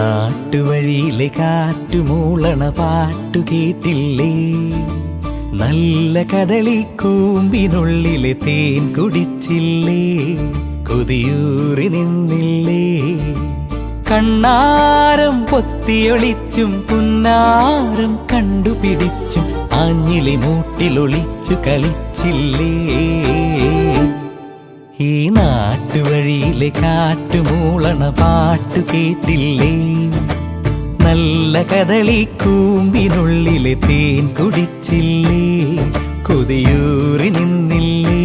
നാട്ടുവഴിയിലെ കാറ്റുമൂളണ പാട്ടു കേട്ടില്ലേ? നല്ല കദളിക്കൂമ്പിനുള്ളിലെ തേൻ കുടിച്ചില്ലേ? കൊതിയൂറി നിന്നില്ലേ? കണ്ണാരം പൊത്തിയൊളിച്ചും പുന്നാരം കണ്ടുപിടിച്ചും ആഞ്ഞിലി മൂട്ടിലൊളിച്ചു കളിച്ചില്ലേ? ഈ നാട്ടുവഴിയിലെ കാറ്റുമൂളണ പാട്ടു കേട്ടില്ലേ? നല്ല കദളിക്കൂമ്പിനുള്ളിലെ തേൻ കുടിച്ചില്ലേ? കൊതിയൂറി നിന്നില്ലേ?